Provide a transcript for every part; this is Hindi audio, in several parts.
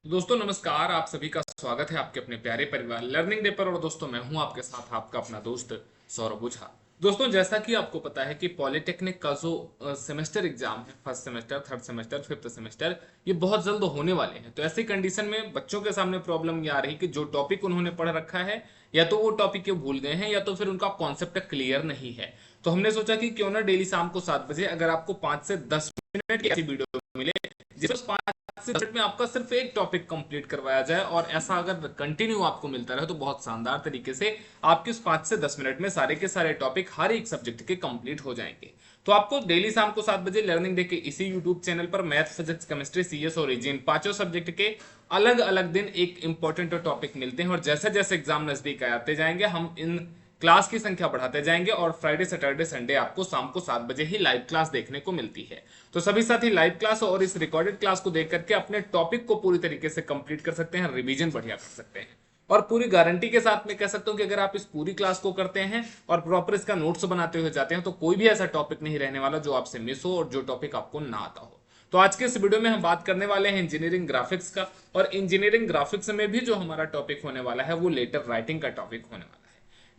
दोस्तों नमस्कार, आप सभी का स्वागत है आपके अपने प्यारे परिवार लर्निंग डे पर। और दोस्तों मैं हूं आपके साथ आपका अपना दोस्त सौरभ ओझा। दोस्तों जैसा कि आपको पता है कि पॉलिटेक्निक का जो सेमेस्टर एग्जाम है, first semester, third semester, fifth semester, ये बहुत जल्द होने वाले हैं। तो ऐसी कंडीशन में बच्चों के सामने प्रॉब्लम ये आ रही कि जो टॉपिक उन्होंने पढ़ रखा है या तो वो टॉपिक के भूल गए हैं या तो फिर उनका कॉन्सेप्ट क्लियर नहीं है। तो हमने सोचा कि क्यों ना डेली शाम को 7 बजे अगर आपको 5 से 10 मिनट की ऐसी वीडियो मिले जिसमें 5 से 10 मिनट में आपका सिर्फ एक टॉपिक कंप्लीट करवाया जाए, और ऐसा अगर कंटिन्यू आपको मिलता रहे तो बहुत शानदार तरीके से आपके उस 5 से 10 मिनट में सारे के सारे टॉपिक हर एक सब्जेक्ट के कंप्लीट हो जाएंगे। तो आपको डेली शाम को 7 बजे लर्निंग डे के इसी यूट्यूब चैनल पर मैथ, फिजिक्स, केमिस्ट्री, सीएस और रीजन पांचों सब्जेक्ट के अलग अलग दिन एक इंपॉर्टेंट टॉपिक मिलते हैं। और जैसे जैसे एग्जाम नजदीक आते जाएंगे हम इन क्लास की संख्या बढ़ाते जाएंगे, और फ्राइडे, सैटरडे, संडे आपको शाम को 7 बजे ही लाइव क्लास देखने को मिलती है। तो सभी साथी लाइव क्लास और इस रिकॉर्डेड क्लास को देख करके अपने टॉपिक को पूरी तरीके से कंप्लीट कर सकते हैं, रिवीजन बढ़िया कर सकते हैं। और पूरी गारंटी के साथ मैं कह सकता हूं कि अगर आप इस पूरी क्लास को करते हैं और प्रॉपर इसका नोट्स बनाते हुए जाते हैं तो कोई भी ऐसा टॉपिक नहीं रहने वाला जो आपसे मिस हो और जो टॉपिक आपको ना आता हो। तो आज के इस वीडियो में हम बात करने वाले हैं इंजीनियरिंग ग्राफिक्स का। और इंजीनियरिंग ग्राफिक्स में भी जो हमारा टॉपिक होने वाला है वो लेटर राइटिंग का टॉपिक होने वाला है।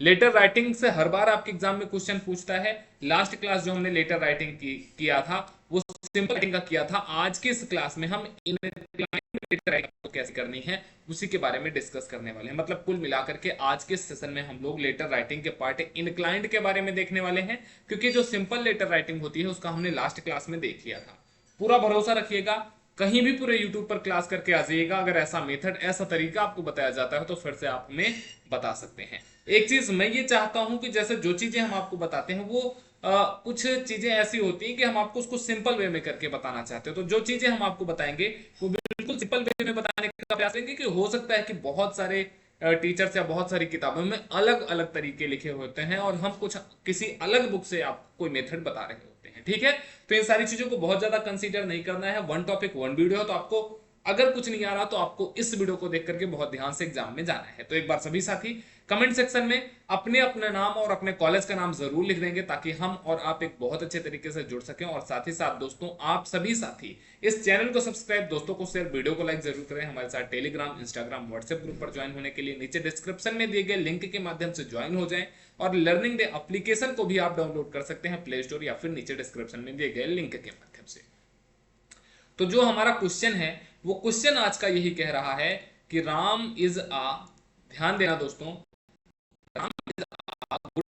लेटर राइटिंग से हर बार आपके एग्जाम में क्वेश्चन पूछता है। लास्ट क्लास जो हमने लेटर राइटिंग किया था वो सिंपल राइटिंग का किया था। आज की इस क्लास में हम इनक्लाइंड लेटर राइटिंग को कैसे करनी है उसी के बारे में डिस्कस करने वाले हैं। मतलब कुल मिलाकर के आज के सेशन में हम लोग लेटर राइटिंग के पार्ट इनक्लाइंड के बारे में देखने वाले हैं, क्योंकि जो सिंपल लेटर राइटिंग होती है उसका हमने लास्ट क्लास में देख लिया था। पूरा भरोसा रखिएगा, कहीं भी पूरे यूट्यूब पर क्लास करके आ जाइएगा, अगर ऐसा मेथड, ऐसा तरीका आपको बताया जाता है तो फिर से आप हमें बता सकते हैं। एक चीज मैं ये चाहता हूं कि जैसे जो चीजें हम आपको बताते हैं वो कुछ चीजें ऐसी होती हैं कि हम आपको उसको सिंपल वे में करके बताना चाहते हैं। तो जो चीजें हम आपको बताएंगे वो बिल्कुल सिंपल वे में बताने का प्रयास करेंगे, कि हो सकता है कि बहुत सारे टीचर्स या बहुत सारी किताबों में अलग अलग तरीके लिखे होते हैं और हम कुछ किसी अलग बुक से आपको कोई मेथड बता रहे होते हैं। ठीक है, तो इन सारी चीजों को बहुत ज्यादा कंसीडर नहीं करना है। वन टॉपिक वन वीडियो, तो आपको अगर कुछ नहीं आ रहा तो आपको इस वीडियो को देख करके बहुत ध्यान से एग्जाम में जाना है। तो एक बार सभी साथी कमेंट सेक्शन में अपने अपने नाम और अपने कॉलेज का नाम जरूर लिख देंगे, ताकि हम और आप एक बहुत अच्छे तरीके से जुड़ सकें। और साथ ही साथ दोस्तों, आप सभी साथी इस चैनल को सब्सक्राइब, दोस्तों को शेयर, वीडियो को लाइक जरूर करें। हमारे साथ टेलीग्राम, इंस्टाग्राम, व्हाट्सएप ग्रुप पर ज्वाइन होने के लिए नीचे डिस्क्रिप्शन में दिए गए लिंक के माध्यम से ज्वाइन हो जाएं। और लर्निंग डे एप्लीकेशन को भी आप डाउनलोड कर सकते हैं प्ले स्टोर या फिर नीचे डिस्क्रिप्शन में दिए गए लिंक के माध्यम से। तो जो हमारा क्वेश्चन है वो क्वेश्चन आज का यही कह रहा है कि राम इज आ, ध्यान देना दोस्तों, राम इज आ गुड,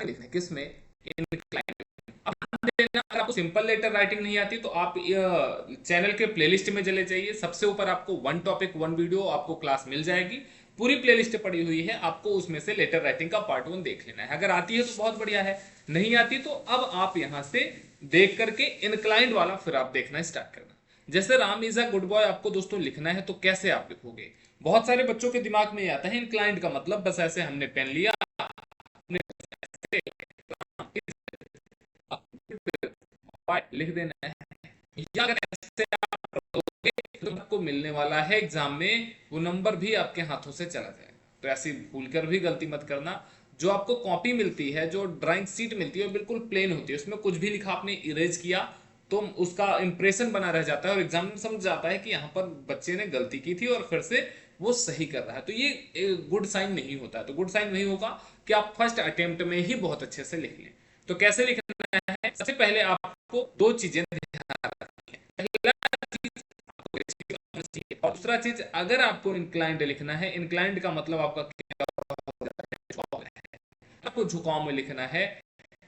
लिखना है किसमें, इनक्लाइंड। अब ध्यान देना, अगर आपको सिंपल लेटर राइटिंग नहीं आती तो आप चैनल के प्लेलिस्ट में चले जाइए। सबसे ऊपर आपको वन टॉपिक वन वीडियो आपको क्लास मिल जाएगी, पूरी प्लेलिस्ट पड़ी हुई है। आपको उसमें से लेटर राइटिंग का पार्ट वन देख लेना है। अगर आती है तो बहुत बढ़िया है, नहीं आती तो अब आप यहां से देख करके इनक्लाइंड वाला फिर आप देखना स्टार्ट करना। जैसे Ram is a good boy आपको दोस्तों लिखना है, तो कैसे आप लिखोगे? बहुत सारे बच्चों के दिमाग में आता है इनक्लाइंड का मतलब बस ऐसे हमने पेन लिया, लिख देना है। या अगर ऐसे आप करोगे तो आपको मिलने वाला है एग्जाम में वो नंबर भी आपके हाथों से चला जाएगा। तो ऐसी भूल कर भी गलती मत करना। जो आपको कॉपी मिलती है, जो ड्राइंग शीट मिलती है, बिल्कुल प्लेन होती है, उसमें कुछ भी लिखा आपने इरेज किया तो उसका इंप्रेशन बना रह जाता है और एग्जाम में समझ जाता है कि यहाँ पर बच्चे ने गलती की थी और फिर से वो सही कर रहा है। तो ये गुड साइन नहीं होता है। तो गुड साइन वही होगा कि आप फर्स्ट अटेम्प्ट में ही बहुत अच्छे से लिख लें। तो कैसे लिखना है? सबसे पहले आपको दो चीजें ध्यान रखनी है। पहला चीज आपको ratio आना चाहिए, और दूसरा चीज अगर आपको इंक्लाइंड लिखना है, इंक्लाइंड का मतलब आपका क्या होता है? आपको झुकाव में लिखना है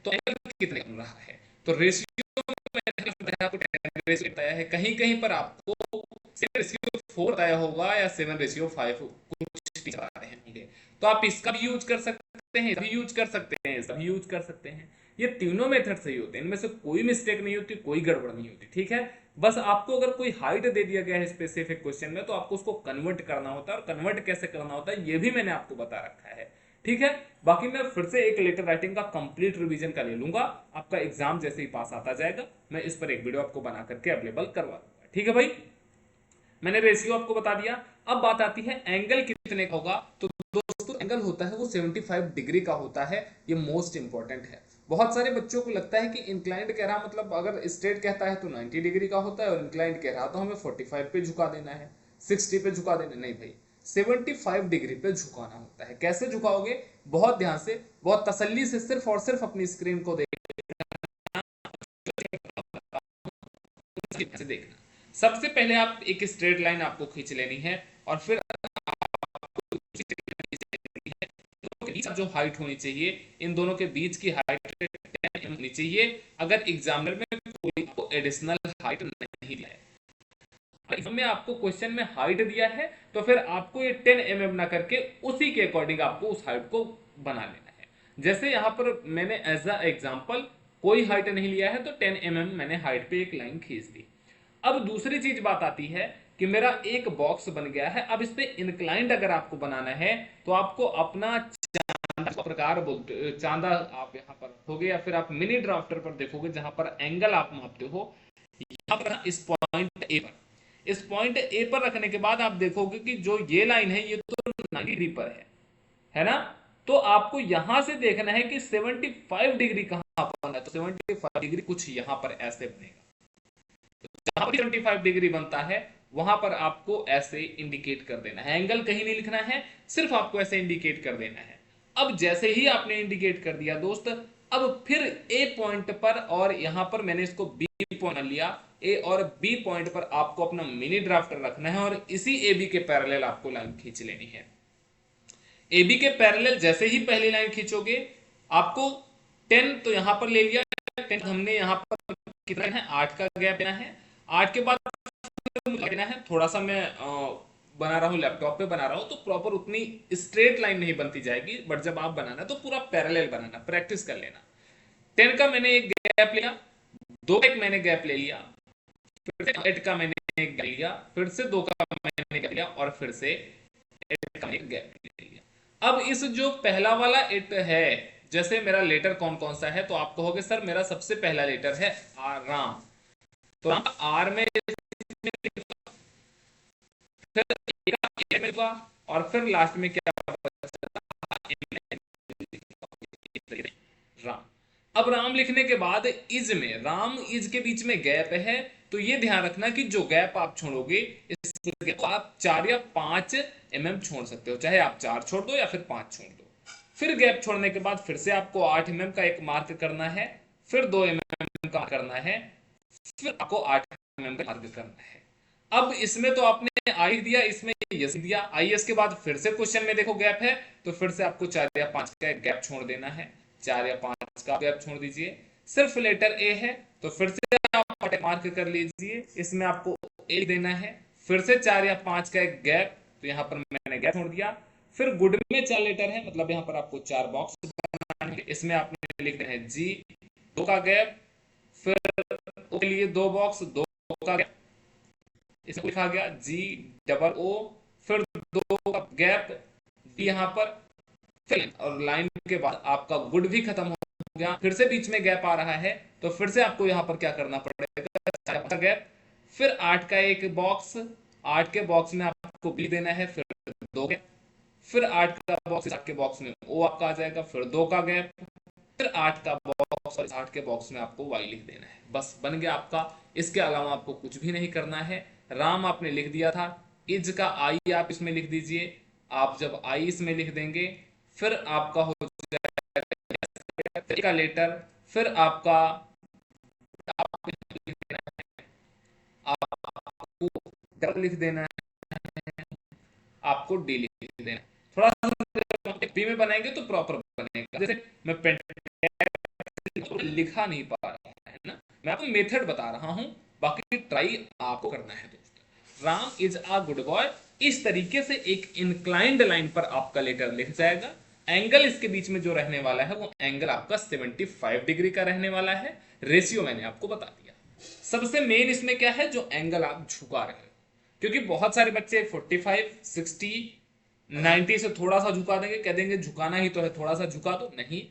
तो एंगल कितने बन रहा है? तो रेशियो मैंने आपको 10 रेशियो बताया है, कहीं कहीं पर आपको 7:4 बताया होगा या 7:5 कुछ टीचर आ रहे होंगे। तो आप इसका भी यूज कर सकते हैं, इसका भी यूज कर सकते हैं, इसका भी यूज कर सकते हैं। ये तीनों मेथड सही होते हैं, इनमें से कोई मिस्टेक नहीं होती, कोई गड़बड़ नहीं होती। ठीक है, बस आपको अगर कोई हाइट दे दिया गया है स्पेसिफिक क्वेश्चन में तो आपको उसको कन्वर्ट करना होता है, और कन्वर्ट कैसे करना होता है ये भी मैंने आपको बता रखा है। ठीक है, बाकी मैं फिर से एक लेटर राइटिंग का कंप्लीट रिवीजन का ले लूंगा। आपका एग्जाम जैसे ही पास आता जाएगा मैं इस पर एक वीडियो आपको बना करके अवेलेबल करवा दूंगा। ठीक है भाई, मैंने रेशियो आपको बता दिया। अब बात आती है एंगल कितने का होगा। तो दोस्तों एंगल होता है वो 75 डिग्री का होता है, ये मोस्ट इंपॉर्टेंट है। बहुत सारे बच्चों को लगता है कि इंक्लाइंड कह रहा मतलब अगर स्ट्रेट कहता है तो 90 डिग्री का होता है और इंक्लाइंड कह रहा तो हमें 45 पे झुका देना है, 60 पे झुका देना। नहीं भाई, 75 डिग्री पे झुकाना होता है। कैसे झुकाओगे? बहुत ध्यान से, बहुत तसल्ली से सिर्फ और सिर्फ अपनी स्क्रीन को देखना। सबसे पहले आप एक स्ट्रेट लाइन आपको खींच लेनी है और फिर जो हाइट होनी चाहिए, इन दोनों के बीच की हाइट 10 होनी चाहिए। अगर एग्जामिनर में कोई एडिशनल हाइट नहीं दिया है, में आपको क्वेश्चन में हाइट दिया है तो फिर आपको ये 10 mm ना करके उसी के अकॉर्डिंग आपको उस हाइट को बना लेना है। जैसे यहां पर मैंने एज अ एग्जांपल कोई हाइट नहीं लिया है तो 10 mm मैंने हाइट पे एक लाइन खींच दी। अब दूसरी चीज बात आती है कि मेरा एक बॉक्स बन गया है। अब इस पे इंक्लाइंड अगर आपको बनाना है तो आपको अपना प्रकार बोलते चांदा आप यहाँ पर रखोगे या फिर आप मिनी ड्राफ्टर पर देखोगे जहां पर एंगल आप मापते हो, यहाँ पर इस पॉइंट ए पर, इस पॉइंट ए पर रखने के बाद आप देखोगे कि जो ये लाइन है ये तो 90 डिग्री पर है ना। तो आपको यहां से देखना है कि 75 डिग्री कहां पर है। तो 75 डिग्री कुछ यहां पर ऐसे बनेगा। जहां पर 75 डिग्री बनता है वहां पर आपको ऐसे इंडिकेट कर देना है। एंगल कहीं नहीं लिखना है, सिर्फ आपको ऐसे इंडिकेट कर देना है। अब जैसे ही आपने इंडिकेट कर दिया दोस्त, अब फिर ए पॉइंट पर, और यहां पर मैंने इसको बी पॉइंट लिया, ए और बी पॉइंट पर आपको अपना मिनी ड्राफ्टर रखना है और इसी ए बी के पैरेलल आपको लाइन खींच लेनी है। ए बी के पैरेलल जैसे ही पहली लाइन खींचोगे आपको 10 तो यहां पर ले लिया, 10 हमने यहां पर कितना है 8 का गैप देना है। 8 के बाद लेना है, थोड़ा सा मैं बना रहा हूँ लैपटॉप पे बना रहा हूँ तो प्रॉपर उतनी स्ट्रेट लाइन नहीं बनती जाएगी, बट जब आप बनाना तो पूरा पैरेलल बनाना, प्रैक्टिस कर लेना। 10 का मैंने एक गैप लिया, 2 का एक मैंने गैप ले लिया, फिर से 8 का मैंने एक गैप लिया, फिर से 2 का मैंने गैप लिया और फिर से 8 का एक गैप ले लिया। अब इस जो पहला वाला 8 है, जैसे मेरा लेटर कौन कौन सा है तो आप कहोगे सर मेरा सबसे पहला लेटर है आर, राम। तो राम आर में फिर और फिर लास्ट में क्या राम। अब राम लिखने के बाद इज में, राम इज के बीच में गैप है, तो ये ध्यान रखना कि जो गैप आप छोड़ोगे इस गैप को आप 4 या 5 mm छोड़ सकते हो, चाहे आप 4 छोड़ दो या फिर 5 छोड़ दो। फिर गैप छोड़ने के बाद फिर से आपको 8 mm का एक मार्क करना है, फिर 2 mm का करना है, फिर आपको 8 mm का मार्क करना है। अब इसमें तो आपने आई दिया, इसमें यस दिया, आई एस के बाद फिर से क्वेश्चन में देखो गैप है तो फिर से आपको 4 या 5 का एक गैप छोड़ देना है, 4 या 5 का गैप छोड़ दीजिए। सिर्फ लेटर ए है तो फिर से आप मार्क कर लीजिए, इसमें आपको ए देना है, फिर से 4 या 5 का एक गैप, तो यहाँ पर मैंने गैप छोड़ दिया। फिर गुड में 4 लेटर है, मतलब यहाँ पर आपको 4 बॉक्स बनाने हैं, इसमें आपने लिखना है जी, 2 का गैप, फिर के लिए 2 बॉक्स, 2 का गैप, इसमें लिखा गया जी डबल ओ, फिर 2 का गैप डी यहाँ पर, फिर और लाइन के बाद आपका गुड भी खत्म हो गया, फिर से बीच में गैप आ रहा है तो फिर से आपको यहाँ पर क्या करना पड़ेगा, गैप, फिर 8 का एक बॉक्स, 8 के बॉक्स में आपको बी देना है, फिर 2 गैप, फिर 8 का बॉक्स, 8 के बॉक्स में ओ आपका आ जाएगा, फिर 2 का गैप, फिर 8 का बॉक्स और 8 के बॉक्स में आपको वाई लिख देना है। बस बन गया आपका। इसके अलावा आपको कुछ भी नहीं करना है। राम आपने लिख दिया था, इज का आई आप इसमें लिख दीजिए। आप जब आई इसमें लिख देंगे फिर आपका हो जाएगा का लेटर, फिर आपका आपको डबल लिख देना है, आपको डी लिख देना है। थोड़ा सा बी में बनाएंगे तो प्रॉपर बनेगा। जैसे मैं पेन लिखा नहीं पा रहा है ना, मैं आपको मेथड बता रहा हूं, बाकी ट्राई आपको करना है दोस्त। Ram is a good boy, इस तरीके से एक इंक्लाइंड लाइन पर आपका लेटर लिख जाएगा। एंगल इसके बीच में जो रहने वाला है वो एंगल आपका 75 डिग्री का रहने वाला है। रेशियो मैंने आपको बता दिया। सबसे मेन इसमें क्या है, जो एंगल आप झुका रहे हो, क्योंकि बहुत सारे बच्चे 45, 60, 90 से थोड़ा सा झुका देंगे, कह देंगे झुकाना ही तो है, थोड़ा सा झुका दो। नहीं,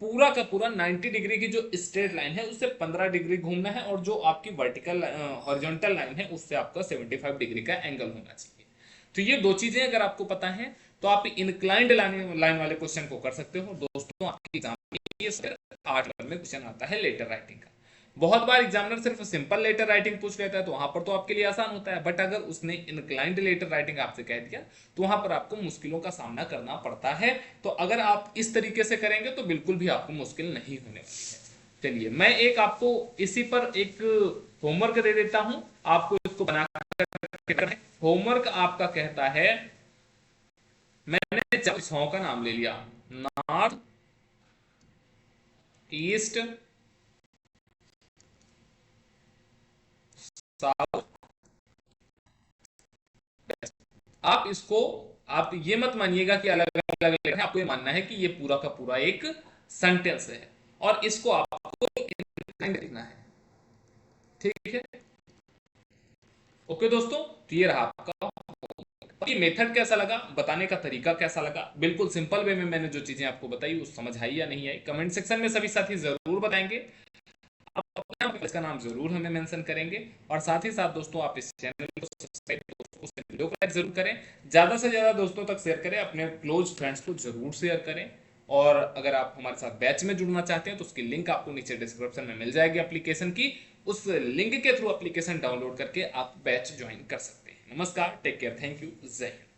पूरा का पूरा 90 डिग्री की जो स्ट्रेट लाइन है उससे 15 डिग्री घूमना है, और जो आपकी वर्टिकल हॉरिजॉन्टल लाइन है उससे आपका 75 डिग्री का एंगल होना चाहिए। तो ये दो चीजें अगर आपको पता है तो आप इंक्लाइंड लाइन वाले क्वेश्चन को कर सकते हो। दोस्तों आपके एग्जाम में ये 8 नंबर में क्वेश्चन आता है लेटर राइटिंग का। बहुत बार एग्जामिनर सिर्फ सिंपल लेटर राइटिंग पूछ लेता है, तो वहां पर तो आपके लिए आसान होता है, बट अगर उसने इंक्लाइंड लेटर राइटिंग आपसे कह दिया तो वहां पर आपको मुश्किलों का सामना करना पड़ता है। तो अगर आप इस तरीके से करेंगे तो बिल्कुल भी आपको मुश्किल नहीं होने वाली है। चलिए मैं एक आपको इसी पर एक होमवर्क दे देता हूं, आपको इसको बना कर। होमवर्क आपका कहता है, मैंने 4 का नाम ले लिया, नॉर्थ, ईस्ट, साउथ, आप इसको, आप ये मत मानिएगा कि अलग अलग है, आपको ये मानना है कि ये पूरा का पूरा एक सेंटेंस है और इसको आपको लिखना है। ठीक है, ओके दोस्तों, तो ये रहा आपका। ये मेथड कैसा लगा, बताने का तरीका कैसा लगा, बिल्कुल सिंपल वे में मैंने जो चीजें आपको बताई वो समझ आई या नहीं आई, कमेंट सेक्शन में सभी साथी जरूर बताएंगे। आप अपने इसका नाम जरूर हमें मेंशन करेंगे। और साथ ही साथ दोस्तों आप इस चैनल को सब्सक्राइब, उस वीडियो को लाइक जरूर करें, ज्यादा से ज्यादा दोस्तों तक शेयर करें, अपने क्लोज फ्रेंड्स को जरूर शेयर करें। और अगर आप हमारे साथ बैच में जुड़ना चाहते हैं तो उसकी लिंक आपको नीचे डिस्क्रिप्शन में मिल जाएगी एप्लीकेशन की, उस लिंक के थ्रू एप्लीकेशन डाउनलोड करके आप बैच ज्वाइन कर सकते हैं। नमस्कार, टेक केयर, थैंक यू, जय हिंद।